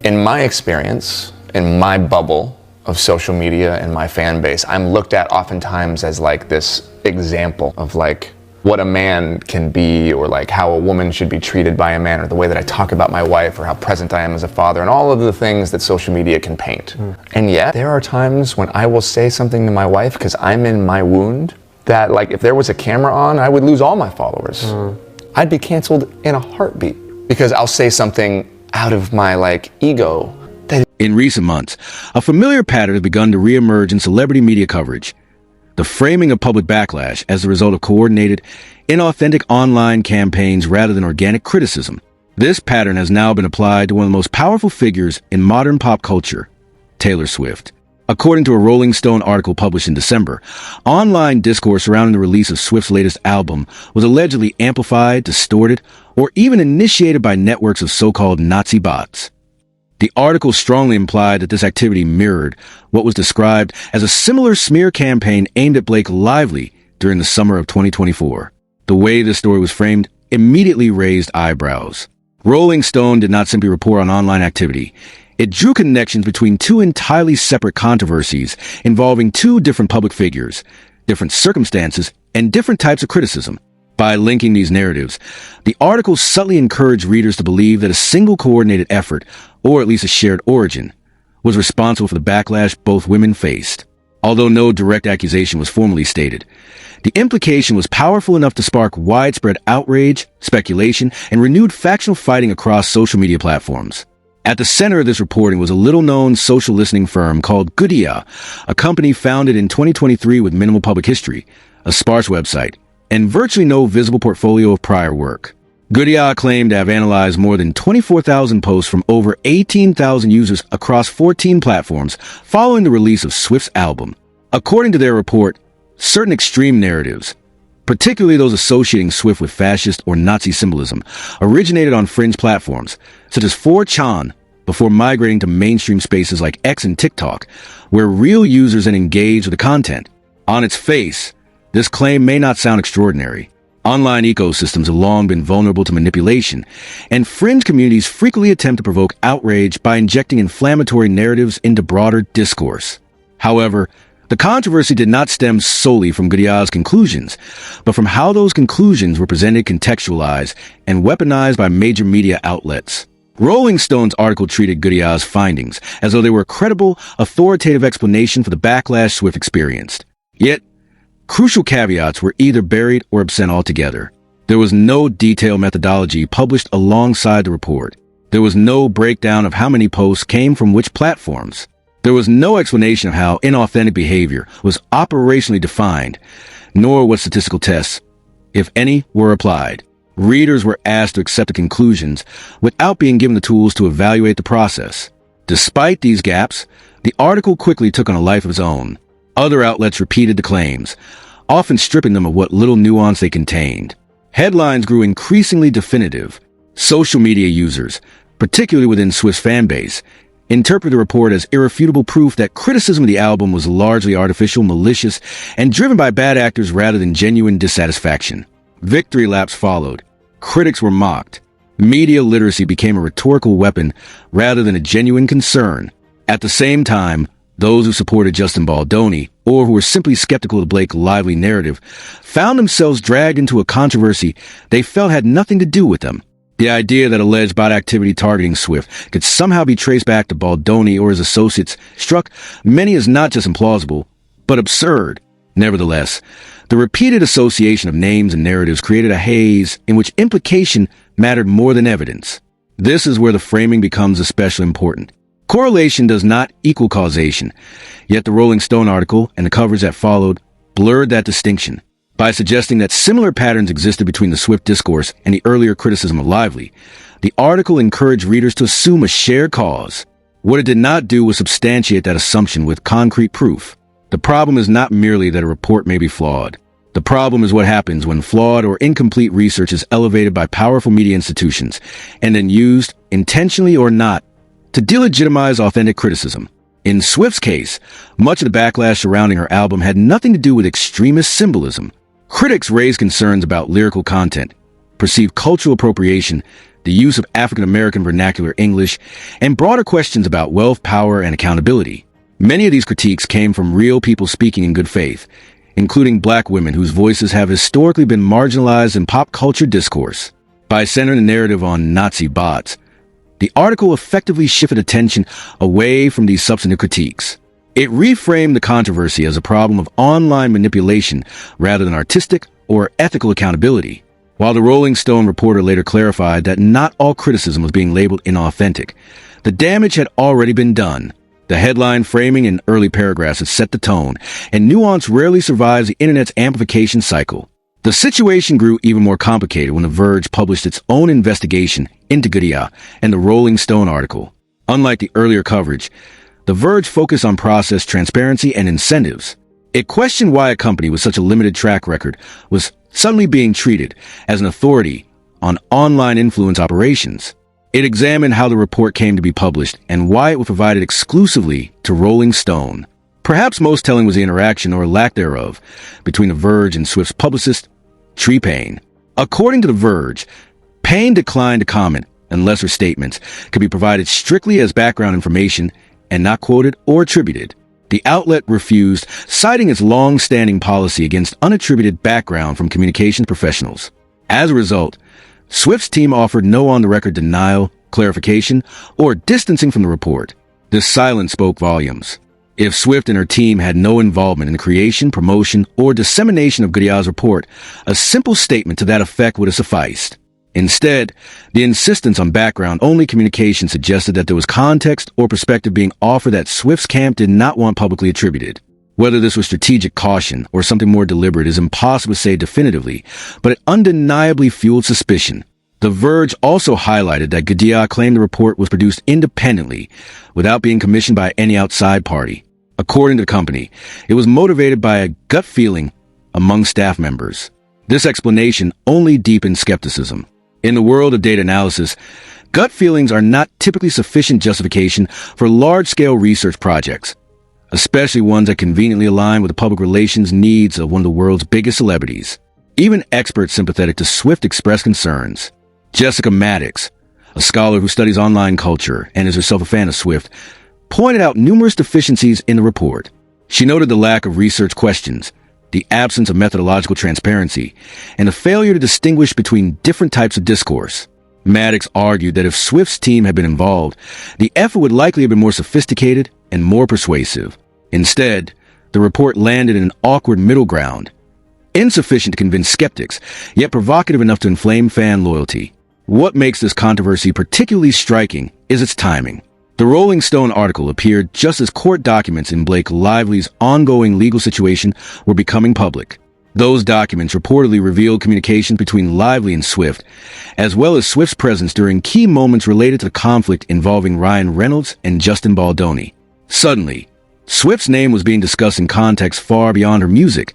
In my experience, in my bubble of social media and my fan base, I'm looked at oftentimes as like this example of like what a man can be, or like how a woman should be treated by a man, or the way that I talk about my wife, or how present I am as a father, and all of the things that social media can paint. And yet there are times when I will say something to my wife because I'm in my wound that, like, if there was a camera on, I would lose all my followers. I'd be canceled in a heartbeat because I'll say something out of my like ego. In recent months, a familiar pattern has begun to reemerge in celebrity media coverage: the framing of public backlash as a result of coordinated, inauthentic online campaigns rather than organic criticism. This pattern has now been applied to one of the most powerful figures in modern pop culture, Taylor Swift. According to a Rolling Stone article published in December, online discourse surrounding the release of Swift's latest album was allegedly amplified, distorted, or even initiated by networks of so-called Nazi bots. The article strongly implied that this activity mirrored what was described as a similar smear campaign aimed at Blake Lively during the summer of 2024. The way the story was framed immediately raised eyebrows. Rolling Stone did not simply report on online activity. It drew connections between two entirely separate controversies involving two different public figures, different circumstances, and different types of criticism. By linking these narratives, the article subtly encouraged readers to believe that a single coordinated effort, or at least a shared origin, was responsible for the backlash both women faced. Although no direct accusation was formally stated, the implication was powerful enough to spark widespread outrage, speculation, and renewed factional fighting across social media platforms. At the center of this reporting was a little-known social listening firm called Goodia, a company founded in 2023 with minimal public history, a sparse website, and virtually no visible portfolio of prior work. Goodia claimed to have analyzed more than 24,000 posts from over 18,000 users across 14 platforms following the release of Swift's album. According to their report, certain extreme narratives, particularly those associating Swift with fascist or Nazi symbolism, originated on fringe platforms, such as 4chan, before migrating to mainstream spaces like X and TikTok, where real users engage with the content. On its face, this claim may not sound extraordinary. Online ecosystems have long been vulnerable to manipulation, and fringe communities frequently attempt to provoke outrage by injecting inflammatory narratives into broader discourse. However, the controversy did not stem solely from Goodia's conclusions, but from how those conclusions were presented, contextualized, and weaponized by major media outlets. Rolling Stone's article treated Goodia's findings as though they were a credible, authoritative explanation for the backlash Swift experienced. Yet, crucial caveats were either buried or absent altogether. There was no detailed methodology published alongside the report. There was no breakdown of how many posts came from which platforms. There was no explanation of how inauthentic behavior was operationally defined, nor what statistical tests, if any, were applied. Readers were asked to accept the conclusions without being given the tools to evaluate the process. Despite these gaps, the article quickly took on a life of its own. Other outlets repeated the claims, often stripping them of what little nuance they contained. Headlines grew increasingly definitive. Social media users, particularly within Swift's fan base, interpreted the report as irrefutable proof that criticism of the album was largely artificial, malicious, and driven by bad actors rather than genuine dissatisfaction. Victory laps followed. Critics were mocked. Media literacy became a rhetorical weapon rather than a genuine concern. At the same time, those who supported Justin Baldoni, or who were simply skeptical of the Blake Lively narrative, found themselves dragged into a controversy they felt had nothing to do with them. The idea that alleged bot activity targeting Swift could somehow be traced back to Baldoni or his associates struck many as not just implausible, but absurd. Nevertheless, the repeated association of names and narratives created a haze in which implication mattered more than evidence. This is where the framing becomes especially important. Correlation does not equal causation, yet the Rolling Stone article and the coverage that followed blurred that distinction. By suggesting that similar patterns existed between the Swift discourse and the earlier criticism of Lively, the article encouraged readers to assume a shared cause. What it did not do was substantiate that assumption with concrete proof. The problem is not merely that a report may be flawed. The problem is what happens when flawed or incomplete research is elevated by powerful media institutions and then used, intentionally or not, to delegitimize authentic criticism. In Swift's case, much of the backlash surrounding her album had nothing to do with extremist symbolism. Critics raised concerns about lyrical content, perceived cultural appropriation, the use of African American vernacular English, and broader questions about wealth, power, and accountability. Many of these critiques came from real people speaking in good faith, including black women whose voices have historically been marginalized in pop culture discourse. By centering the narrative on Nazi bots, the article effectively shifted attention away from these substantive critiques. It reframed the controversy as a problem of online manipulation rather than artistic or ethical accountability. While the Rolling Stone reporter later clarified that not all criticism was being labeled inauthentic, the damage had already been done. The headline framing in early paragraphs had set the tone, and nuance rarely survives the internet's amplification cycle. The situation grew even more complicated when The Verge published its own investigation into Gudea and the Rolling Stone article. Unlike the earlier coverage, The Verge focused on process, transparency, and incentives. It questioned why a company with such a limited track record was suddenly being treated as an authority on online influence operations. It examined how the report came to be published and why it was provided exclusively to Rolling Stone. Perhaps most telling was the interaction, or lack thereof, between The Verge and Swift's publicist, Tree Payne. According to The Verge, Payne declined to comment unless her statements could be provided strictly as background information and not quoted or attributed. The outlet refused, citing its long-standing policy against unattributed background from communications professionals. As a result, Swift's team offered no on-the-record denial, clarification, or distancing from the report. This silence spoke volumes. If Swift and her team had no involvement in the creation, promotion, or dissemination of Gudea's report, a simple statement to that effect would have sufficed. Instead, the insistence on background-only communication suggested that there was context or perspective being offered that Swift's camp did not want publicly attributed. Whether this was strategic caution or something more deliberate is impossible to say definitively, but it undeniably fueled suspicion. The Verge also highlighted that Gudea claimed the report was produced independently, without being commissioned by any outside party. According to the company, it was motivated by a gut feeling among staff members. This explanation only deepened skepticism. In the world of data analysis, gut feelings are not typically sufficient justification for large-scale research projects, especially ones that conveniently align with the public relations needs of one of the world's biggest celebrities. Even experts sympathetic to Swift expressed concerns. Jessica Maddox, a scholar who studies online culture and is herself a fan of Swift, pointed out numerous deficiencies in the report. She noted the lack of research questions, the absence of methodological transparency, and the failure to distinguish between different types of discourse. Maddox argued that if Swift's team had been involved, the effort would likely have been more sophisticated and more persuasive. Instead, the report landed in an awkward middle ground, insufficient to convince skeptics, yet provocative enough to inflame fan loyalty. What makes this controversy particularly striking is its timing. The Rolling Stone article appeared just as court documents in Blake Lively's ongoing legal situation were becoming public. Those documents reportedly revealed communications between Lively and Swift, as well as Swift's presence during key moments related to the conflict involving Ryan Reynolds and Justin Baldoni. Suddenly, Swift's name was being discussed in context far beyond her music,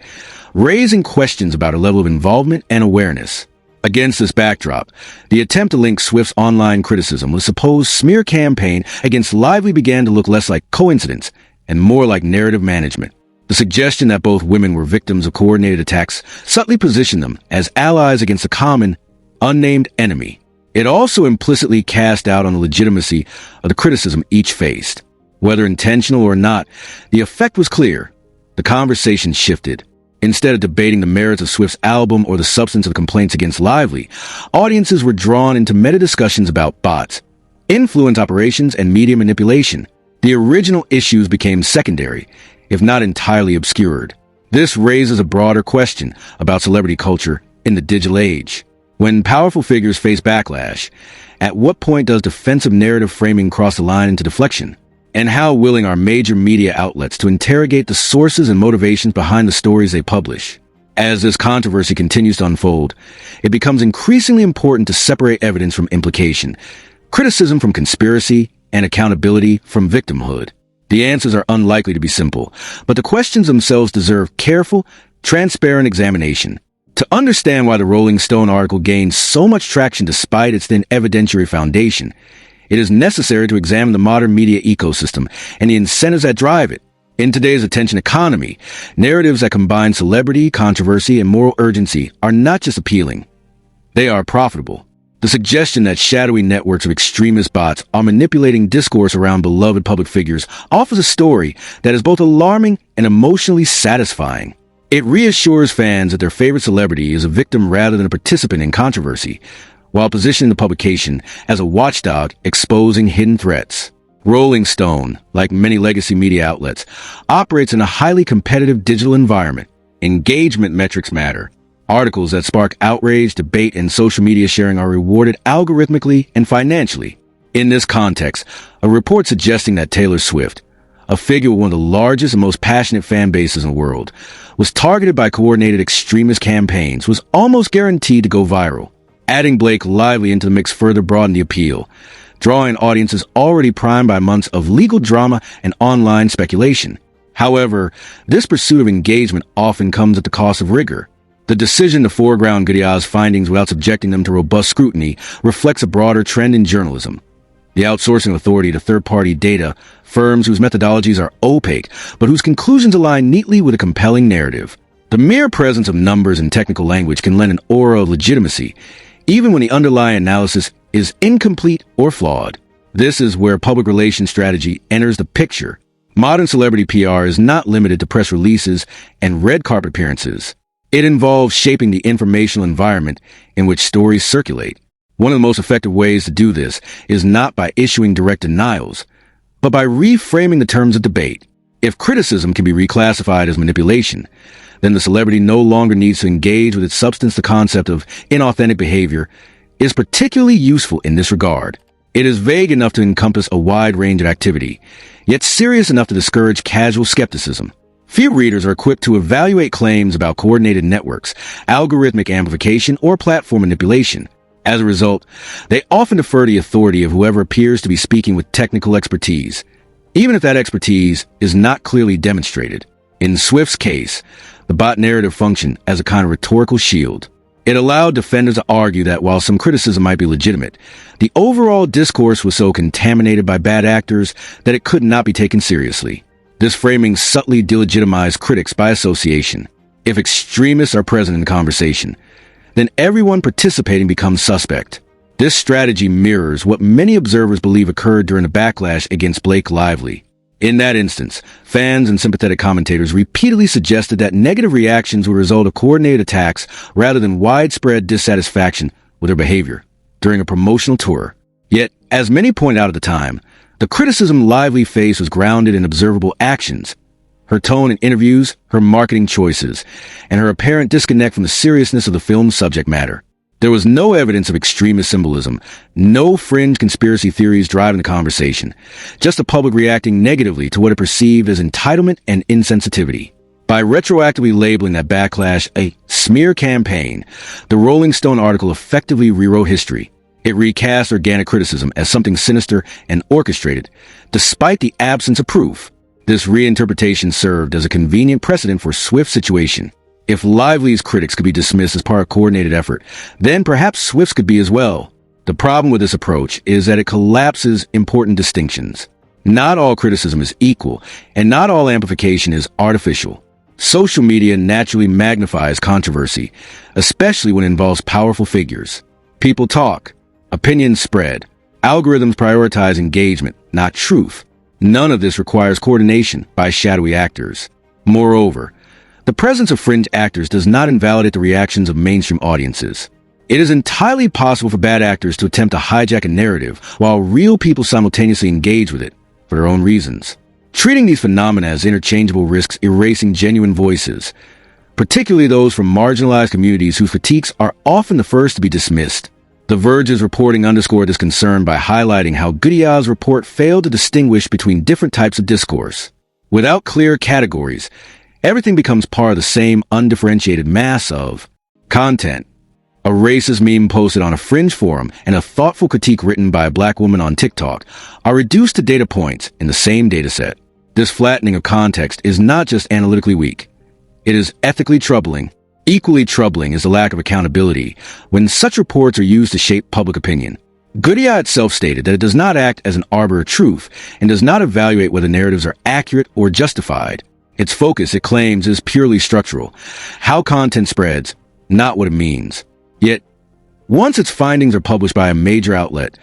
raising questions about her level of involvement and awareness. Against this backdrop, the attempt to link Swift's online criticism with a supposed smear campaign against Lively began to look less like coincidence and more like narrative management. The suggestion that both women were victims of coordinated attacks subtly positioned them as allies against a common, unnamed enemy. It also implicitly cast doubt on the legitimacy of the criticism each faced. Whether intentional or not, the effect was clear. The conversation shifted. Instead of debating the merits of Swift's album or the substance of the complaints against Lively, audiences were drawn into meta-discussions about bots, influence operations, and media manipulation. The original issues became secondary, if not entirely obscured. This raises a broader question about celebrity culture in the digital age. When powerful figures face backlash, at what point does defensive narrative framing cross the line into deflection? And how willing are major media outlets to interrogate the sources and motivations behind the stories they publish? As this controversy continues to unfold, it becomes increasingly important to separate evidence from implication, criticism from conspiracy, and accountability from victimhood. The answers are unlikely to be simple, but the questions themselves deserve careful, transparent examination. To understand why the Rolling Stone article gained so much traction despite its thin evidentiary foundation, it is necessary to examine the modern media ecosystem and the incentives that drive it. In today's attention economy, narratives that combine celebrity, controversy, and moral urgency are not just appealing. They are profitable. The suggestion that shadowy networks of extremist bots are manipulating discourse around beloved public figures offers a story that is both alarming and emotionally satisfying. It reassures fans that their favorite celebrity is a victim rather than a participant in controversy, while positioning the publication as a watchdog exposing hidden threats. Rolling Stone, like many legacy media outlets, operates in a highly competitive digital environment. Engagement metrics matter. Articles that spark outrage, debate, and social media sharing are rewarded algorithmically and financially. In this context, a report suggesting that Taylor Swift, a figure with one of the largest and most passionate fan bases in the world, was targeted by coordinated extremist campaigns was almost guaranteed to go viral. Adding Blake Lively into the mix further broadened the appeal, drawing audiences already primed by months of legal drama and online speculation. However, this pursuit of engagement often comes at the cost of rigor. The decision to foreground Gudiyar's findings without subjecting them to robust scrutiny reflects a broader trend in journalism. The outsourcing authority to third-party data, firms whose methodologies are opaque, but whose conclusions align neatly with a compelling narrative. The mere presence of numbers and technical language can lend an aura of legitimacy, even when the underlying analysis is incomplete or flawed. This is where public relations strategy enters the picture. Modern celebrity PR is not limited to press releases and red carpet appearances. It involves shaping the informational environment in which stories circulate. One of the most effective ways to do this is not by issuing direct denials, but by reframing the terms of debate. If criticism can be reclassified as manipulation, then the celebrity no longer needs to engage with its substance. The concept of inauthentic behavior is particularly useful in this regard. It is vague enough to encompass a wide range of activity, yet serious enough to discourage casual skepticism. Few readers are equipped to evaluate claims about coordinated networks, algorithmic amplification, or platform manipulation. As a result, they often defer to the authority of whoever appears to be speaking with technical expertise, even if that expertise is not clearly demonstrated. In Swift's case, the bot narrative functioned as a kind of rhetorical shield. It allowed defenders to argue that while some criticism might be legitimate, the overall discourse was so contaminated by bad actors that it could not be taken seriously. This framing subtly delegitimized critics by association. If extremists are present in the conversation, then everyone participating becomes suspect. This strategy mirrors what many observers believe occurred during the backlash against Blake Lively. In that instance, fans and sympathetic commentators repeatedly suggested that negative reactions were a result of coordinated attacks rather than widespread dissatisfaction with her behavior during a promotional tour. Yet, as many pointed out at the time, the criticism Lively faced was grounded in observable actions. Her tone in interviews, her marketing choices, and her apparent disconnect from the seriousness of the film's subject matter. There was no evidence of extremist symbolism, no fringe conspiracy theories driving the conversation, just the public reacting negatively to what it perceived as entitlement and insensitivity. By retroactively labeling that backlash a smear campaign, the Rolling Stone article effectively rewrote history. It recast organic criticism as something sinister and orchestrated, despite the absence of proof. This reinterpretation served as a convenient precedent for Swift's situation. If Lively's critics could be dismissed as part of a coordinated effort, then perhaps Swift's could be as well. The problem with this approach is that it collapses important distinctions. Not all criticism is equal, and not all amplification is artificial. Social media naturally magnifies controversy, especially when it involves powerful figures. People talk. Opinions spread. Algorithms prioritize engagement, not truth. None of this requires coordination by shadowy actors. Moreover, the presence of fringe actors does not invalidate the reactions of mainstream audiences. It is entirely possible for bad actors to attempt to hijack a narrative while real people simultaneously engage with it for their own reasons. Treating these phenomena as interchangeable risks erasing genuine voices, particularly those from marginalized communities whose critiques are often the first to be dismissed. The Verge's reporting underscored this concern by highlighting how Gudiyar's report failed to distinguish between different types of discourse. Without clear categories, everything becomes part of the same undifferentiated mass of content. A racist meme posted on a fringe forum and a thoughtful critique written by a black woman on TikTok are reduced to data points in the same dataset. This flattening of context is not just analytically weak. It is ethically troubling. Equally troubling is the lack of accountability when such reports are used to shape public opinion. Gudiyar itself stated that it does not act as an arbiter of truth and does not evaluate whether narratives are accurate or justified. Its focus, it claims, is purely structural. How content spreads, not what it means. Yet, Once its findings are published by a major outlet,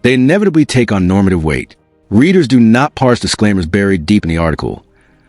they inevitably take on normative weight. Readers do not parse disclaimers buried deep in the article.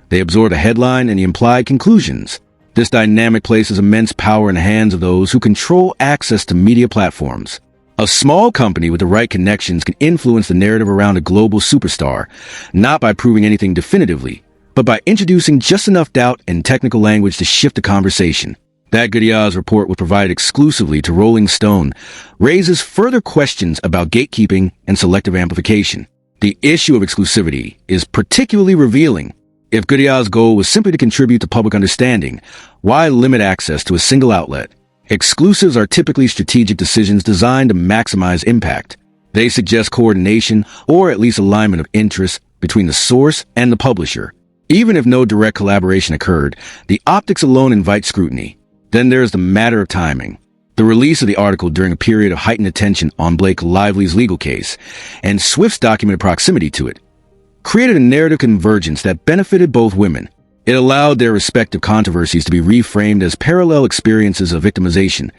They absorb the headline and the implied conclusions. This dynamic places immense power in the hands of those who control access to media platforms. A small company with the right connections can influence the narrative around a global superstar, not by proving anything definitively, but by introducing just enough doubt and technical language to shift the conversation. That Gudiyar's report was provided exclusively to Rolling Stone raises further questions about gatekeeping and selective amplification. The issue of exclusivity is particularly revealing. If Gudiyar's goal was simply to contribute to public understanding, why limit access to a single outlet? Exclusives are typically strategic decisions designed to maximize impact. They suggest coordination or at least alignment of interests between the source and the publisher. Even if no direct collaboration occurred, the optics alone invite scrutiny. Then there's the matter of timing. The release of the article during a period of heightened attention on Blake Lively's legal case, and Swift's documented proximity to it, created a narrative convergence that benefited both women. It allowed their respective controversies to be reframed as parallel experiences of victimization,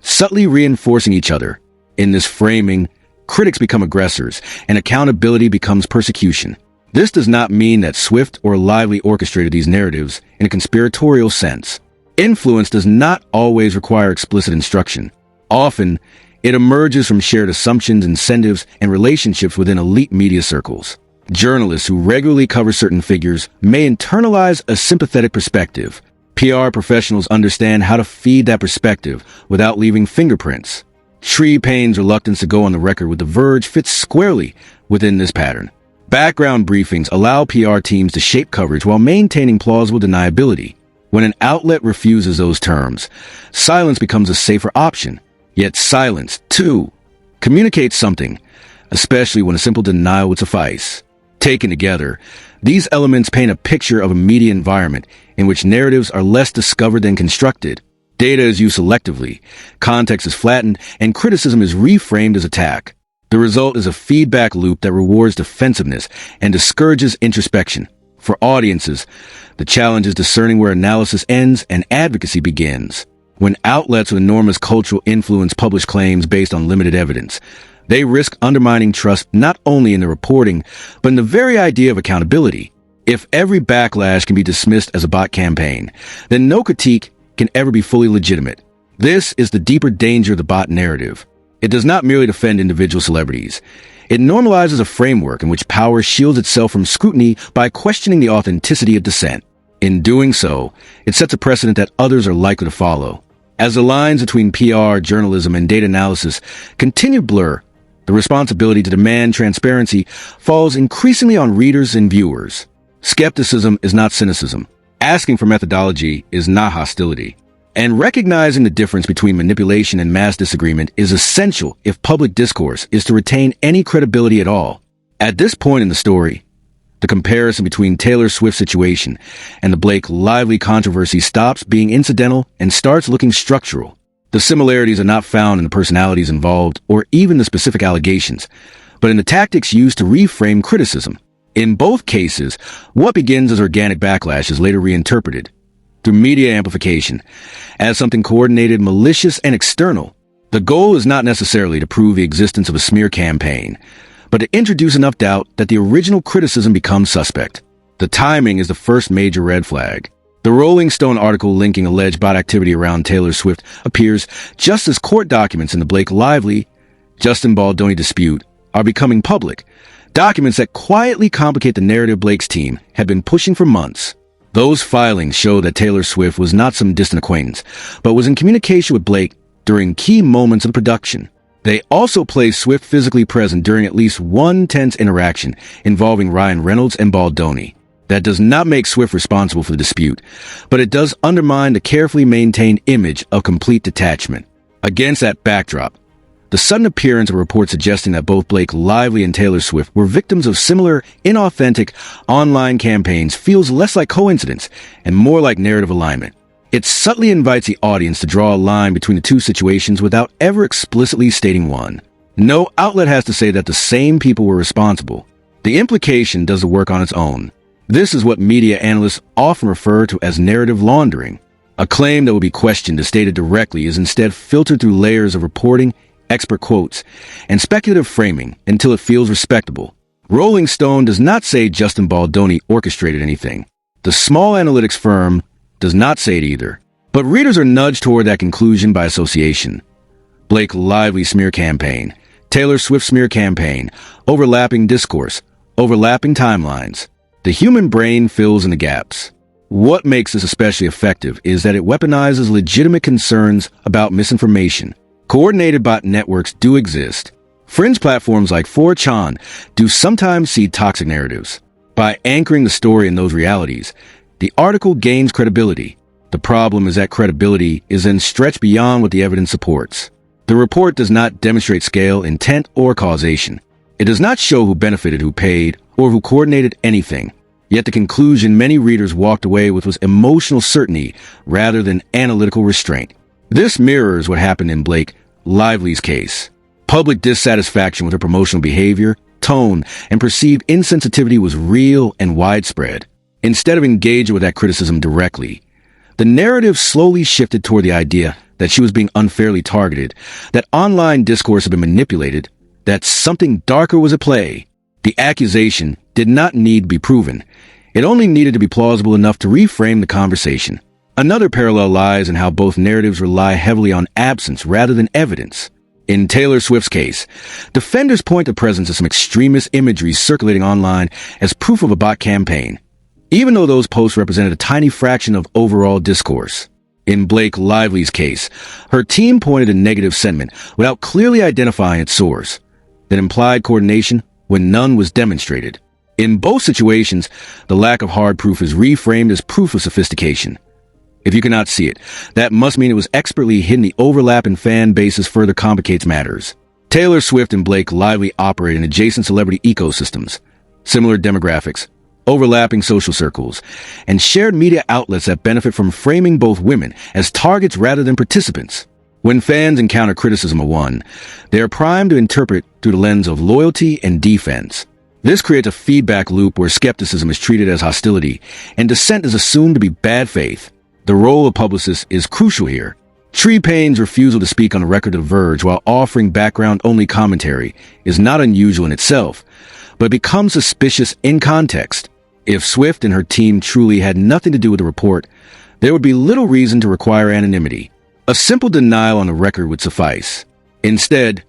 subtly reinforcing each other. In this framing, critics become aggressors, and accountability becomes persecution. This does not mean that Swift or Lively orchestrated these narratives in a conspiratorial sense. Influence does not always require explicit instruction. Often, it emerges from shared assumptions, incentives, and relationships within elite media circles. Journalists who regularly cover certain figures may internalize a sympathetic perspective. PR professionals understand how to feed that perspective without leaving fingerprints. Shree Payne's reluctance to go on the record with The Verge fits squarely within this pattern. Background briefings allow PR teams to shape coverage while maintaining plausible deniability. When an outlet refuses those terms, silence becomes a safer option. Yet silence, too, communicates something, especially when a simple denial would suffice. Taken together, these elements paint a picture of a media environment in which narratives are less discovered than constructed. Data is used selectively, context is flattened, and criticism is reframed as attack. The result is a feedback loop that rewards defensiveness and discourages introspection. For audiences, the challenge is discerning where analysis ends and advocacy begins. When outlets with enormous cultural influence publish claims based on limited evidence, they risk undermining trust not only in the reporting, but in the very idea of accountability. If every backlash can be dismissed as a bot campaign, then no critique can ever be fully legitimate. This is the deeper danger of the bot narrative. It does not merely defend individual celebrities. It normalizes a framework in which power shields itself from scrutiny by questioning the authenticity of dissent. In doing so, it sets a precedent that others are likely to follow. As the lines between PR, journalism, and data analysis continue to blur, the responsibility to demand transparency falls increasingly on readers and viewers. Skepticism is not cynicism. Asking for methodology is not hostility. And recognizing the difference between manipulation and mass disagreement is essential if public discourse is to retain any credibility at all. At this point in the story, the comparison between Taylor Swift's situation and the Blake Lively controversy stops being incidental and starts looking structural. The similarities are not found in the personalities involved or even the specific allegations, but in the tactics used to reframe criticism. In both cases, what begins as organic backlash is later reinterpreted through media amplification as something coordinated, malicious, and external. The goal is not necessarily to prove the existence of a smear campaign, but to introduce enough doubt that the original criticism becomes suspect. The timing is the first major red flag. The Rolling Stone article linking alleged bot activity around Taylor Swift appears just as court documents in the Blake Lively, Justin Baldoni dispute are becoming public. Documents that quietly complicate the narrative Blake's team had been pushing for months. Those filings show that Taylor Swift was not some distant acquaintance, but was in communication with Blake during key moments of production. They also place Swift physically present during at least one tense interaction involving Ryan Reynolds and Baldoni. That does not make Swift responsible for the dispute, but it does undermine the carefully maintained image of complete detachment. Against that backdrop, the sudden appearance of reports suggesting that both Blake Lively and Taylor Swift were victims of similar, inauthentic online campaigns feels less like coincidence and more like narrative alignment. It subtly invites the audience to draw a line between the two situations without ever explicitly stating one. No outlet has to say that the same people were responsible. The implication does the work on its own. This is what media analysts often refer to as narrative laundering. A claim that will be questioned if stated directly is instead filtered through layers of reporting, expert quotes, and speculative framing until it feels respectable. Rolling Stone does not say Justin Baldoni orchestrated anything. The small analytics firm does not say it either. But readers are nudged toward that conclusion by association. Blake Lively smear campaign, Taylor Swift smear campaign, overlapping discourse, overlapping timelines. The human brain fills in the gaps. What makes this especially effective is that it weaponizes legitimate concerns about misinformation. Coordinated bot networks do exist. Fringe platforms like 4chan do sometimes seed toxic narratives. By anchoring the story in those realities, the article gains credibility. The problem is that credibility is then stretched beyond what the evidence supports. The report does not demonstrate scale, intent, or causation. It does not show who benefited, who paid, or who coordinated anything. Yet the conclusion many readers walked away with was emotional certainty rather than analytical restraint. This mirrors what happened in Blake Lively's case. Public dissatisfaction with her promotional behavior, tone, and perceived insensitivity was real and widespread. Instead of engaging with that criticism directly, the narrative slowly shifted toward the idea that she was being unfairly targeted, that online discourse had been manipulated, that something darker was at play. The accusation did not need to be proven. It only needed to be plausible enough to reframe the conversation. Another parallel lies in how both narratives rely heavily on absence rather than evidence. In Taylor Swift's case, defenders point the presence of some extremist imagery circulating online as proof of a bot campaign, even though those posts represented a tiny fraction of overall discourse. In Blake Lively's case, her team pointed to negative sentiment without clearly identifying its source, that implied coordination when none was demonstrated. In both situations, the lack of hard proof is reframed as proof of sophistication. If you cannot see it, that must mean it was expertly hidden. The overlap in fan bases further complicates matters. Taylor Swift and Blake Lively operate in adjacent celebrity ecosystems, similar demographics, overlapping social circles, and shared media outlets that benefit from framing both women as targets rather than participants. When fans encounter criticism of one, they are primed to interpret through the lens of loyalty and defense. This creates a feedback loop where skepticism is treated as hostility and dissent is assumed to be bad faith. The role of publicists is crucial here. Tree Payne's refusal to speak on the record of The Verge while offering background-only commentary is not unusual in itself, but becomes suspicious in context. If Swift and her team truly had nothing to do with the report, there would be little reason to require anonymity. A simple denial on the record would suffice. Instead,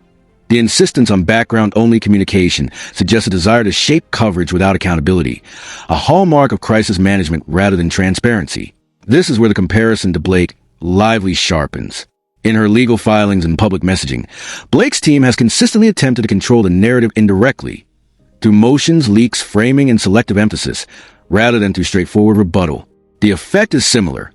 the insistence on background-only communication suggests a desire to shape coverage without accountability, a hallmark of crisis management rather than transparency. This is where the comparison to Blake Lively sharpens. In her legal filings and public messaging, Blake's team has consistently attempted to control the narrative indirectly, through motions, leaks, framing, and selective emphasis, rather than through straightforward rebuttal. The effect is similar.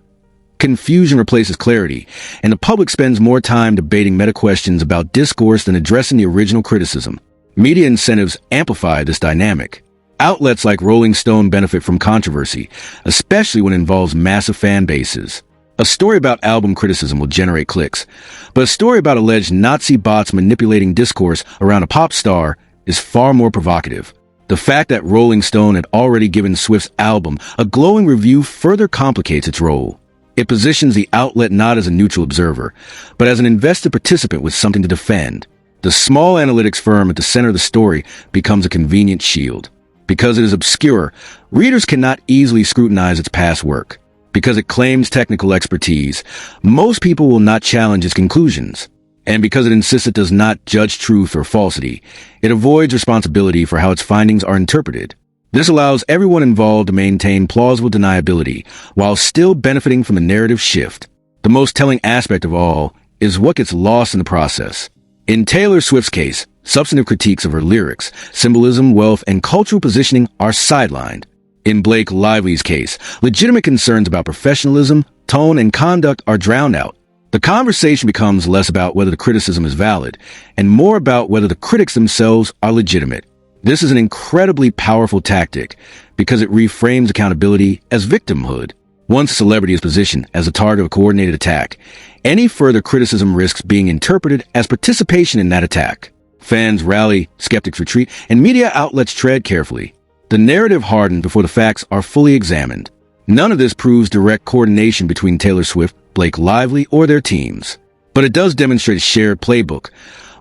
Confusion replaces clarity, and the public spends more time debating meta-questions about discourse than addressing the original criticism. Media incentives amplify this dynamic. Outlets like Rolling Stone benefit from controversy, especially when it involves massive fan bases. A story about album criticism will generate clicks, but a story about alleged Nazi bots manipulating discourse around a pop star is far more provocative. The fact that Rolling Stone had already given Swift's album a glowing review further complicates its role. It positions the outlet not as a neutral observer, but as an invested participant with something to defend. The small analytics firm at the center of the story becomes a convenient shield. Because it is obscure, readers cannot easily scrutinize its past work. Because it claims technical expertise, most people will not challenge its conclusions. And because it insists it does not judge truth or falsity, it avoids responsibility for how its findings are interpreted. This allows everyone involved to maintain plausible deniability while still benefiting from the narrative shift. The most telling aspect of all is what gets lost in the process. In Taylor Swift's case, substantive critiques of her lyrics, symbolism, wealth, and cultural positioning are sidelined. In Blake Lively's case, legitimate concerns about professionalism, tone, and conduct are drowned out. The conversation becomes less about whether the criticism is valid and more about whether the critics themselves are legitimate. This is an incredibly powerful tactic because it reframes accountability as victimhood. Once a celebrity is positioned as a target of a coordinated attack, any further criticism risks being interpreted as participation in that attack. Fans rally, skeptics retreat, and media outlets tread carefully. The narrative hardens before the facts are fully examined. None of this proves direct coordination between Taylor Swift, Blake Lively, or their teams. But it does demonstrate a shared playbook,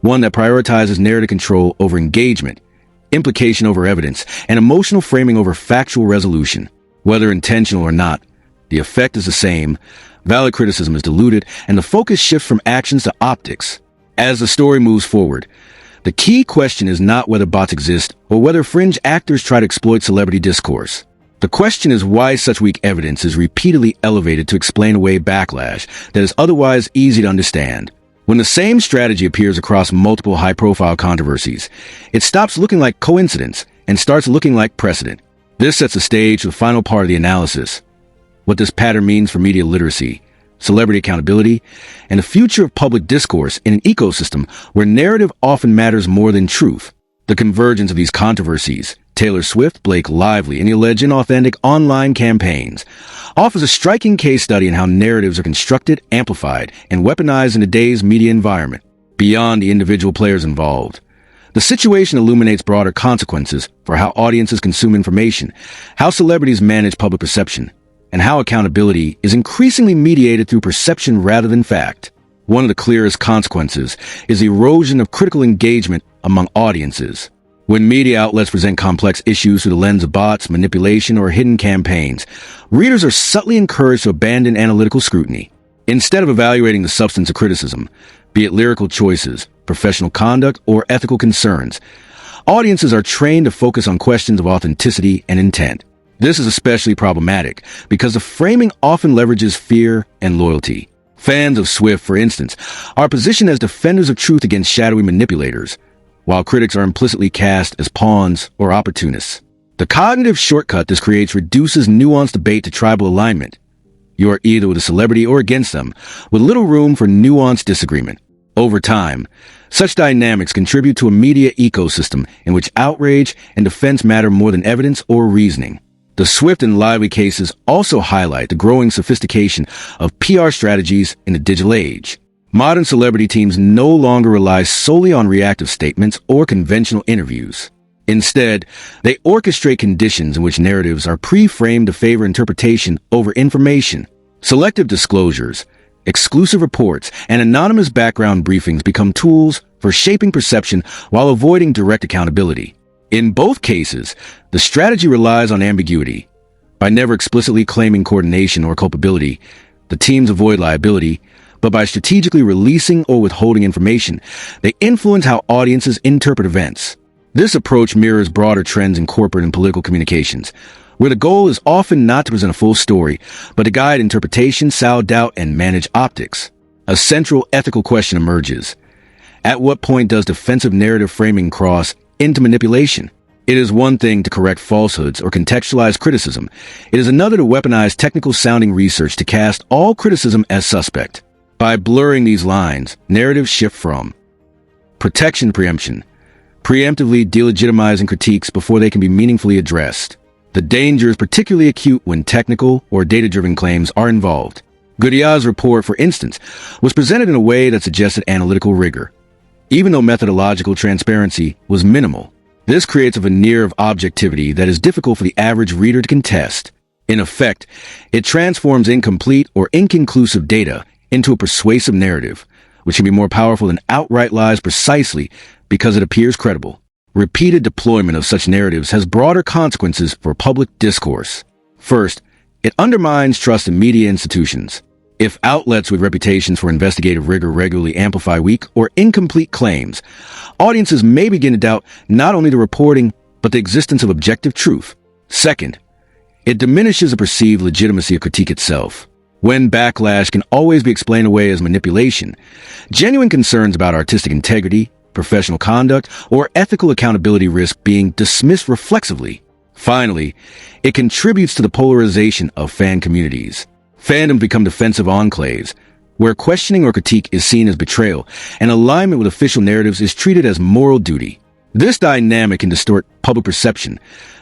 one that prioritizes narrative control over engagement, implication over evidence, and emotional framing over factual resolution. Whether intentional or not, the effect is the same. Valid criticism is diluted, and the focus shifts from actions to optics. As the story moves forward, the key question is not whether bots exist or whether fringe actors try to exploit celebrity discourse. The question is why such weak evidence is repeatedly elevated to explain away backlash that is otherwise easy to understand. When the same strategy appears across multiple high-profile controversies, it stops looking like coincidence and starts looking like precedent. This sets the stage for the final part of the analysis: what this pattern means for media literacy, celebrity accountability, and the future of public discourse in an ecosystem where narrative often matters more than truth. The convergence of these controversies, Taylor Swift, Blake Lively, and the alleged inauthentic online campaigns, offers a striking case study in how narratives are constructed, amplified, and weaponized in today's media environment. Beyond the individual players involved, the situation illuminates broader consequences for how audiences consume information, how celebrities manage public perception, and how accountability is increasingly mediated through perception rather than fact. One of the clearest consequences is the erosion of critical engagement among audiences. When media outlets present complex issues through the lens of bots, manipulation, or hidden campaigns, readers are subtly encouraged to abandon analytical scrutiny. Instead of evaluating the substance of criticism, be it lyrical choices, professional conduct, or ethical concerns, audiences are trained to focus on questions of authenticity and intent. This is especially problematic because the framing often leverages fear and loyalty. Fans of Swift, for instance, are positioned as defenders of truth against shadowy manipulators, while critics are implicitly cast as pawns or opportunists. The cognitive shortcut this creates reduces nuanced debate to tribal alignment. You are either with a celebrity or against them, with little room for nuanced disagreement. Over time, such dynamics contribute to a media ecosystem in which outrage and defense matter more than evidence or reasoning. The Swift and Lively cases also highlight the growing sophistication of PR strategies in the digital age. Modern celebrity teams no longer rely solely on reactive statements or conventional interviews. Instead, they orchestrate conditions in which narratives are pre-framed to favor interpretation over information. Selective disclosures, exclusive reports, and anonymous background briefings become tools for shaping perception while avoiding direct accountability. In both cases, the strategy relies on ambiguity. By never explicitly claiming coordination or culpability, the teams avoid liability, but by strategically releasing or withholding information, they influence how audiences interpret events. This approach mirrors broader trends in corporate and political communications, where the goal is often not to present a full story, but to guide interpretation, sow doubt, and manage optics. A central ethical question emerges. At what point does defensive narrative framing cross into manipulation? It is one thing to correct falsehoods or contextualize criticism. It is another to weaponize technical-sounding research to cast all criticism as suspect. By blurring these lines, narratives shift from protection to preemption, preemptively delegitimizing critiques before they can be meaningfully addressed. The danger is particularly acute when technical or data-driven claims are involved. Guddia's report, for instance, was presented in a way that suggested analytical rigor, even though methodological transparency was minimal. This creates a veneer of objectivity that is difficult for the average reader to contest. In effect, it transforms incomplete or inconclusive data into a persuasive narrative, which can be more powerful than outright lies precisely because it appears credible. Repeated deployment of such narratives has broader consequences for public discourse. First, it undermines trust in media institutions. If outlets with reputations for investigative rigor regularly amplify weak or incomplete claims, audiences may begin to doubt not only the reporting, but the existence of objective truth. Second, it diminishes the perceived legitimacy of critique itself. When backlash can always be explained away as manipulation, genuine concerns about artistic integrity, professional conduct, or ethical accountability risk being dismissed reflexively. Finally, it contributes to the polarization of fan communities. Fandoms become defensive enclaves, where questioning or critique is seen as betrayal, and alignment with official narratives is treated as moral duty. This dynamic can distort public perception,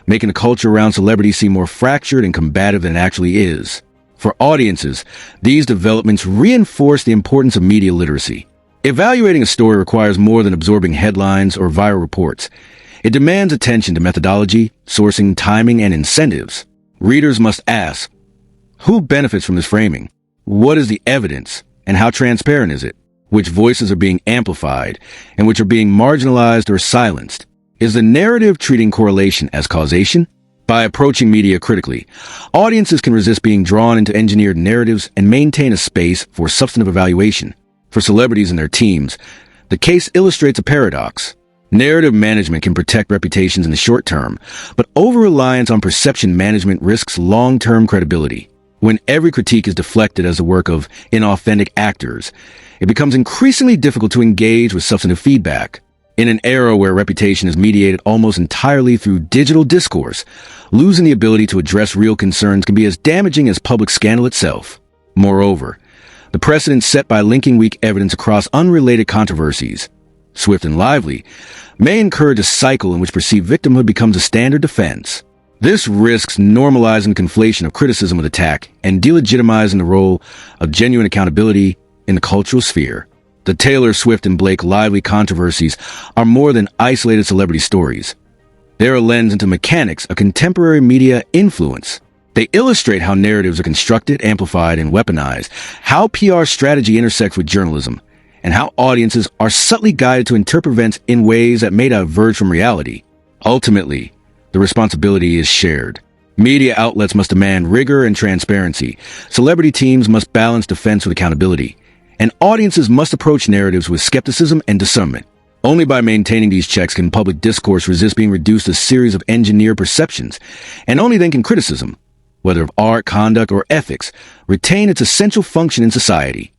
making the culture around celebrities seem more fractured and combative than it actually is. For audiences, these developments reinforce the importance of media literacy. Evaluating a story requires more than absorbing headlines or viral reports. It demands attention to methodology, sourcing, timing, and incentives. Readers must ask, Who benefits from this framing? What is the evidence, and how transparent is it? Which voices are being amplified, and which are being marginalized or silenced? Is the narrative treating correlation as causation? By approaching media critically, audiences can resist being drawn into engineered narratives and maintain a space for substantive evaluation. For celebrities and their teams, the case illustrates a paradox. Narrative management can protect reputations in the short term, but over-reliance on perception management risks long-term credibility. When every critique is deflected as the work of inauthentic actors, it becomes increasingly difficult to engage with substantive feedback. In an era where reputation is mediated almost entirely through digital discourse, losing the ability to address real concerns can be as damaging as public scandal itself. Moreover, the precedent set by linking weak evidence across unrelated controversies, swift and lively, may encourage a cycle in which perceived victimhood becomes a standard defense. This risks normalizing the conflation of criticism with attack and delegitimizing the role of genuine accountability in the cultural sphere. The Taylor Swift and Blake Lively controversies are more than isolated celebrity stories. They're a lens into mechanics of contemporary media influence. They illustrate how narratives are constructed, amplified, and weaponized, how PR strategy intersects with journalism, and how audiences are subtly guided to interpret events in ways that may diverge from reality. Ultimately, the responsibility is shared. Media outlets must demand rigor and transparency. Celebrity teams must balance defense with accountability. And audiences must approach narratives with skepticism and discernment. Only by maintaining these checks can public discourse resist being reduced to a series of engineered perceptions. And only then can criticism, whether of art, conduct, or ethics, retain its essential function in society.